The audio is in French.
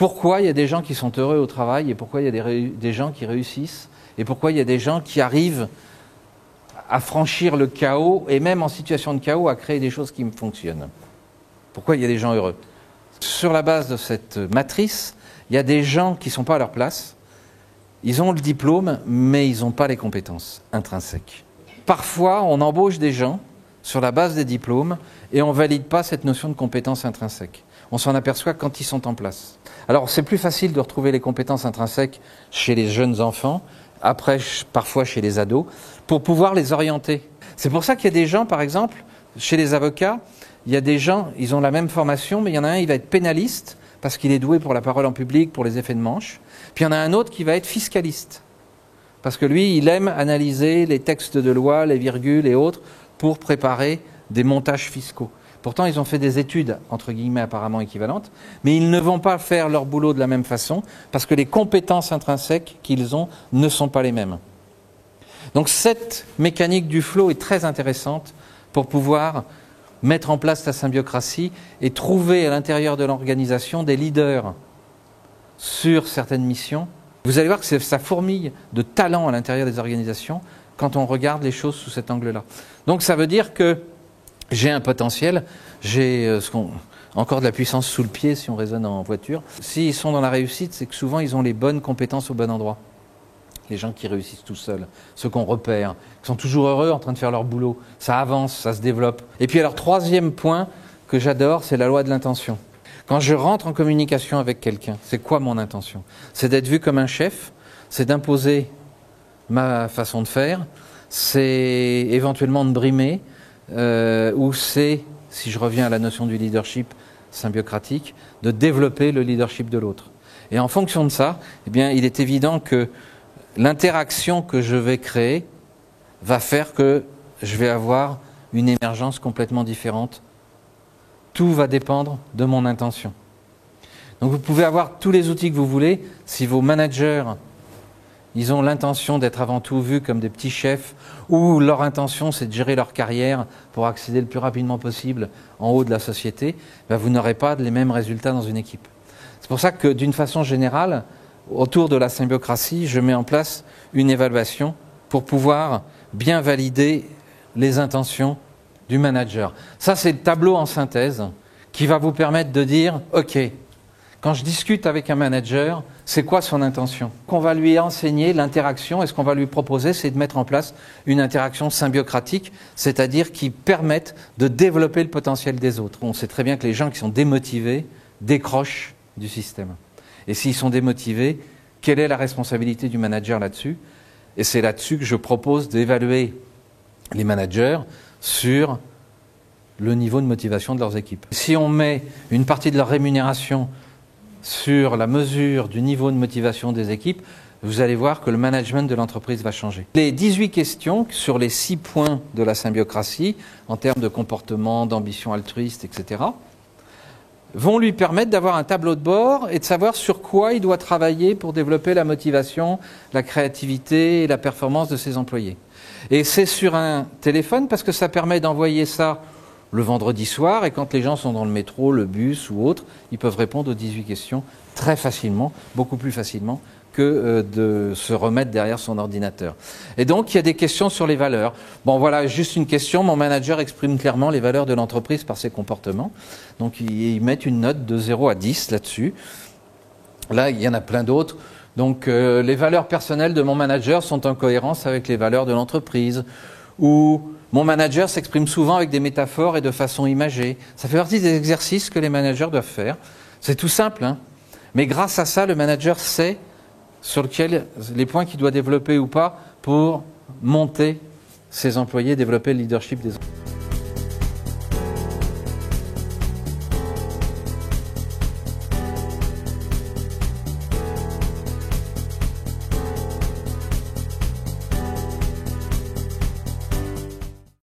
pourquoi il y a des gens qui sont heureux au travail et pourquoi il y a des gens qui réussissent et pourquoi il y a des gens qui arrivent à franchir le chaos et même en situation de chaos à créer des choses qui fonctionnent. Pourquoi il y a des gens heureux? Sur la base de cette matrice, il y a des gens qui ne sont pas à leur place, ils ont le diplôme mais ils n'ont pas les compétences intrinsèques. Parfois on embauche des gens sur la base des diplômes et on ne valide pas cette notion de compétences intrinsèques. On s'en aperçoit quand ils sont en place. Alors c'est plus facile de retrouver les compétences intrinsèques chez les jeunes enfants, après parfois chez les ados, pour pouvoir les orienter. C'est pour ça qu'il y a des gens, par exemple, chez les avocats, il y a des gens, ils ont la même formation, mais il y en a un, il va être pénaliste, parce qu'il est doué pour la parole en public, pour les effets de manche. Puis il y en a un autre qui va être fiscaliste, parce que lui, il aime analyser les textes de loi, les virgules et autres, pour préparer des montages fiscaux. Pourtant, ils ont fait des études, entre guillemets, apparemment équivalentes, mais ils ne vont pas faire leur boulot de la même façon, parce que les compétences intrinsèques qu'ils ont ne sont pas les mêmes. Donc cette mécanique du flow est très intéressante pour pouvoir mettre en place la symbiocratie et trouver à l'intérieur de l'organisation des leaders sur certaines missions. Vous allez voir que ça fourmille de talent à l'intérieur des organisations quand on regarde les choses sous cet angle-là. Donc ça veut dire que j'ai un potentiel, j'ai encore de la puissance sous le pied si on raisonne en voiture. S'ils sont dans la réussite, c'est que souvent ils ont les bonnes compétences au bon endroit. Les gens qui réussissent tout seuls, ceux qu'on repère, qui sont toujours heureux en train de faire leur boulot. Ça avance, ça se développe. Et puis alors, troisième point que j'adore, c'est la loi de l'intention. Quand je rentre en communication avec quelqu'un, c'est quoi mon intention? C'est d'être vu comme un chef, c'est d'imposer ma façon de faire, c'est éventuellement de brimer, ou c'est, si je reviens à la notion du leadership symbiocratique, de développer le leadership de l'autre. Et en fonction de ça, eh bien, il est évident que l'interaction que je vais créer va faire que je vais avoir une émergence complètement différente. Tout va dépendre de mon intention. Donc vous pouvez avoir tous les outils que vous voulez, si vos managers, ils ont l'intention d'être avant tout vus comme des petits chefs, ou leur intention c'est de gérer leur carrière pour accéder le plus rapidement possible en haut de la société, ben vous n'aurez pas les mêmes résultats dans une équipe. C'est pour ça que d'une façon générale, autour de la symbiocratie, je mets en place une évaluation pour pouvoir bien valider les intentions du manager. Ça, c'est le tableau en synthèse qui va vous permettre de dire « Ok, quand je discute avec un manager, c'est quoi son intention ?» Qu'on va lui enseigner l'interaction et ce qu'on va lui proposer, c'est de mettre en place une interaction symbiocratique, c'est-à-dire qui permette de développer le potentiel des autres. On sait très bien que les gens qui sont démotivés décrochent du système. Et s'ils sont démotivés, quelle est la responsabilité du manager là-dessus? Et c'est là-dessus que je propose d'évaluer les managers sur le niveau de motivation de leurs équipes. Si on met une partie de leur rémunération sur la mesure du niveau de motivation des équipes, vous allez voir que le management de l'entreprise va changer. Les 18 questions sur les 6 points de la symbiocratie, en termes de comportement, d'ambition altruiste, etc., vont lui permettre d'avoir un tableau de bord et de savoir sur quoi il doit travailler pour développer la motivation, la créativité et la performance de ses employés. Et c'est sur un téléphone parce que ça permet d'envoyer ça le vendredi soir et quand les gens sont dans le métro, le bus ou autre, ils peuvent répondre aux 18 questions très facilement, beaucoup plus facilement que de se remettre derrière son ordinateur. Et donc, il y a des questions sur les valeurs. Bon, voilà, juste une question. Mon manager exprime clairement les valeurs de l'entreprise par ses comportements. Donc, ils mettent une note de 0 à 10 là-dessus. Là, il y en a plein d'autres. Donc, les valeurs personnelles de mon manager sont en cohérence avec les valeurs de l'entreprise. Ou mon manager s'exprime souvent avec des métaphores et de façon imagée. Ça fait partie des exercices que les managers doivent faire. C'est tout simple, hein. Mais grâce à ça, le manager sait sur lequel les points qu'il doit développer ou pas pour monter ses employés, développer le leadership des employés.